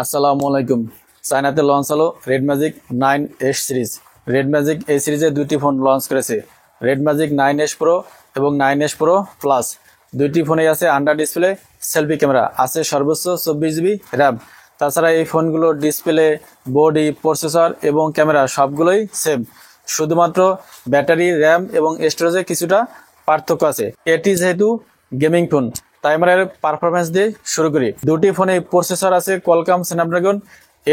আসসালামু আলাইকুম। চায়নাতে লঞ্চ হলো red magic 9S series. Red magic এই সিরিজে দুটি ফোন লঞ্চ করেছে, রেড ম্যাজিক 9S প্রো এবং 9S প্রো প্লাস। দুইটি ফোনেই আছে আন্ডার ডিসপ্লে সেলফি ক্যামেরা, আছে সর্বোচ্চ 24GB র্যাম। তাছাড়া এই ফোনগুলোর ডিসপ্লে, বডি, প্রসেসর এবং ক্যামেরা সবগুলোই সেম, শুধুমাত্র ব্যাটারি, র্যাম এবং স্টোরেজে কিছুটা পার্থক্য আছে। এটি যেহেতু গেমিং ফোন, তাই আমরা এর পারফরমেন্স দিয়ে শুরু করি। দুটি ফোনে প্রসেসর আছে কোয়ালকম স্ন্যাপড্রাগন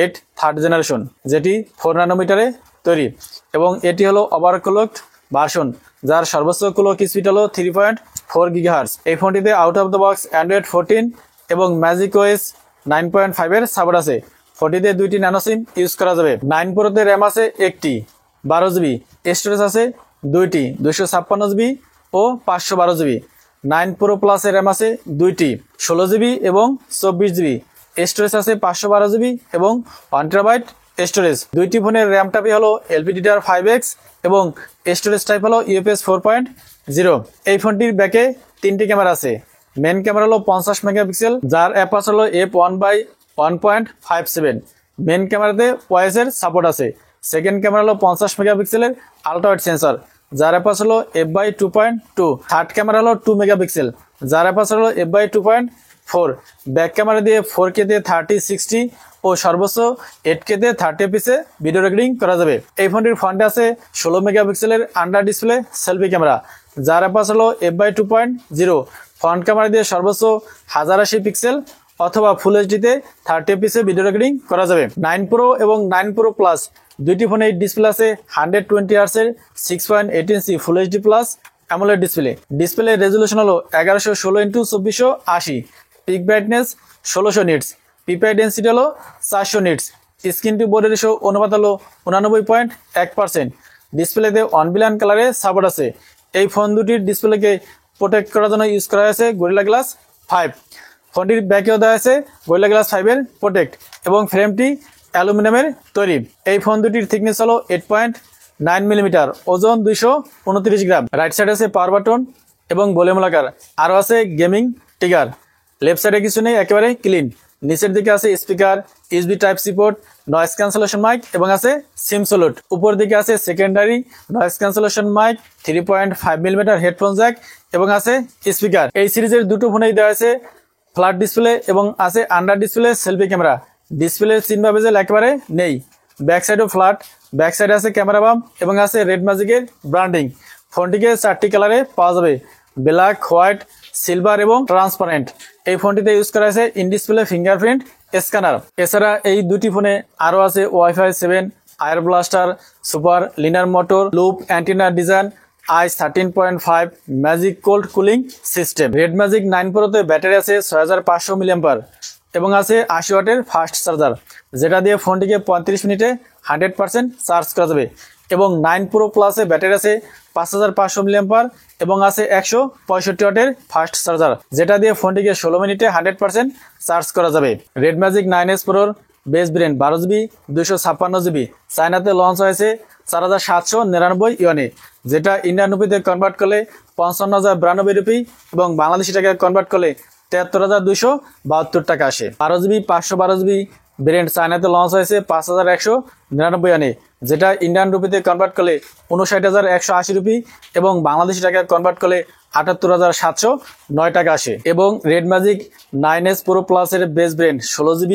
8 থার্ড জেনারেশন, যেটি 4 ন্যানোমিটারে তৈরি, এবং এটি হলো ওভারক্লকড ভার্সন, যার সর্বোচ্চ ক্লক স্পিড হলো 3.4 GHz। এই ফোনটিতে out of the box android 14 এবং ম্যাজিক ওএস 9.5 এর সাপোর্ট আছে। ফোনটিতে দুইটি ন্যানো সিম ইউজ করা যাবে। 9 প্রোতে র্যাম আছে একটি 12GB, স্টোরেজ আছে দুইটি 256GB ও 512GB। 9 প্রো প্লাসের র্যাম আছে দুইটি 16GB এবং 24GB, স্টোরেজ আছে 512GB এবং 1TB স্টোরেজ। দুইটি ফোনের র্যাম টাইপ হলো LPDDR5X এবং স্টোরেজ টাইপ হলো UFS 4.0। এই ফোনটির ব্যাকে তিনটি ক্যামেরা আছে। মেন ক্যামেরা হলো 50 মেগাপিক্সেল, যার অ্যাপাচ হলো f1/1.57। মেন ক্যামেরাতে ওএস এর সাপোর্ট আছে। সেকেন্ড ক্যামেরা হলো 50 মেগাপিক্সেলের আলট্রা ওয়াইড সেন্সর, যার অ্যাপাচ হলো f/2.2। থার্ড ক্যামেরা হলো 2 মেগাপিক্সেল, যার অ্যাপাচ হলো f/2.4। ব্যাক ক্যামেরা দিয়ে 4K তে 30/60 ও সর্বোচ্চ 8K তে 30fps ভিডিও রেকর্ডিং করা যাবে। এই ফোনটির ফ্রন্টে আছে 16 মেগাপিক্সেলের আন্ডার ডিসপ্লে সেলফি ক্যামেরা, যার অ্যাপাচ হলো f/2.0। ফ্রন্ট ক্যামেরা দিয়ে সর্বোচ্চ 1080 পিক্সেল অথবা ফুল এইচডিতে 30fps ভিডিও রেকর্ডিং করা যাবে। 9 প্রো এবং 9 প্রো প্লাস দুইটি ফোনে ডিসপ্লে আছে 120Hz এর 6.8 inch full HD plus AMOLED display. Display resolution হলো 1116x2480, peak brightness 1600 nits, PPI density হলো 400 nits, screen to body ratio অনুপাত হলো 89.1%। ডিসপ্লেতে 1 বিলিয়ন কালারে সাপোর্ট আছে। এই ফোন দুটির ডিসপ্লেকে প্রোটেক্ট করার জন্য ইউজ করা হয়েছে গরিলা গ্লাস 5। ফোনটির ব্যাকেও দেওয়া আছে গরিলা গ্লাস 5 এর প্রোটেক্ট এবং ফ্রেমটি অ্যালুমিনিয়ামের তৈরি। এই ফোন দুটির থিকনেস হলো 8.9 মিলিমিটার, ওজন 229 গ্রাম। রাইট সাইড আছে পাওয়ার বাটন এবং ভলিউম লাগার, আরও আছে গেমিং ট্রিগার। লেফট সাইডে কিছু নেই, একেবারে ক্লিন। নিচের দিকে আছে speaker, USB type C port, noise cancellation mic এবং আছে সিম স্লট। উপর দিকে আছে secondary noise cancellation mic, 3.5 millimetre headphone jack এবং আছে স্পিকার। এই সিরিজের দুটো ফোনেই দেওয়া আছে ফ্ল্যাট ডিসপ্লে এবং আছে under display selfie camera. Display চিনবা বেজেল একেবারে নেই। ব্যাক সাইডও ফ্ল্যাট, ব্যাক সাইডে আছে ক্যামেরা বাম এবং আছে রেড ম্যাজিকের ব্র্যান্ডিং। ফোনটিকে 4টি কালারে পাওয়া যাবে, ব্ল্যাক, হোয়াইট, সিলভার এবং ট্রান্সপারেন্ট। এই ফোনটিতে ইউজ করা আছে ইন ডিসপ্লে ফিঙ্গারপ্রিন্ট স্ক্যানার। এছাড়া এই দুটি ফোনে আরও আছে WiFi 7, air blaster, super linear motor, loop antenna design, ICE 13.5 magic cold cooling system. Red magic 9 প্রোতে ব্যাটারি আছে 6500 mAh এবং আছে 80 ওয়াটের ফাস্ট চার্জার, যেটা দিয়ে ফোনটিকে 35 মিনিটে 100% চার্জ করা যাবে। এবং 9 প্রো প্লাসে ব্যাটারি আছে 5500 mAh এবং আছে 165 ওয়াটের ফাস্ট চার্জার, যেটা দিয়ে ফোনটিকে 16 মিনিটে 100% চার্জ করা যাবে। রেড ম্যাজিক 9S প্রোর বেস ভেরিয়েন্ট 12GB 256GB চায়নাতে লঞ্চ হয়েছে 4799 ইউয়ানে, যেটা ইন্ডিয়ান রুপিতে কনভার্ট করলে 55,092 রুপি এবং বাংলাদেশি টাকায় কনভার্ট করলে 73,272 টাকা আসে। 12GB 512GB ভেরিয়েন্ট চায়নাতে লঞ্চ হয়েছে 5199 ইউয়ানে, যেটা ইন্ডিয়ান রুপিতে কনভার্ট করলে 59,180 রুপি এবং বাংলাদেশি টাকায় কনভার্ট করলে 78,709 টাকা আসে। এবং রেড ম্যাজিক 9S প্রো প্লাসের base variant 16GB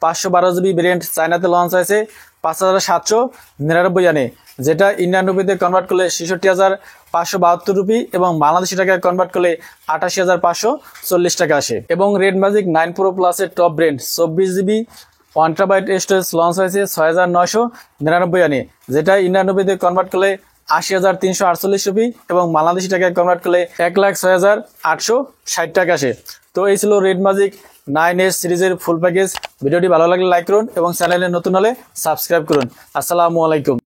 512GB variant চায়নাতে লঞ্চ হয়েছে 5799 ইউয়ানে, যেটা ইন্ডিয়ান রুপিতে কনভার্ট করলে 66,572 রুপি এবং বাংলাদেশি টাকায় কনভার্ট করলে 88,540 টাকা আসে। এবং রেড ম্যাজিক 9 প্রো প্লাসের top brand 24GB 1TB storage launch হয়েছে 6,999 ইউয়ানে, যেটা ইন্ডিয়ান রুপিতে কনভার্ট করলে 80,348 রুপি এবং বাংলাদেশি টাকায় কনভার্ট করলে 1,06,860 টাকা আসে। তো এই ছিল রেড ম্যাজিক 9S সিরিজের ফুল প্যাকেজ। ভিডিওটি ভালো লাগলে লাইক করুন এবং চ্যানেলে নতুন হলে সাবস্ক্রাইব করুন। আসসালামু আলাইকুম।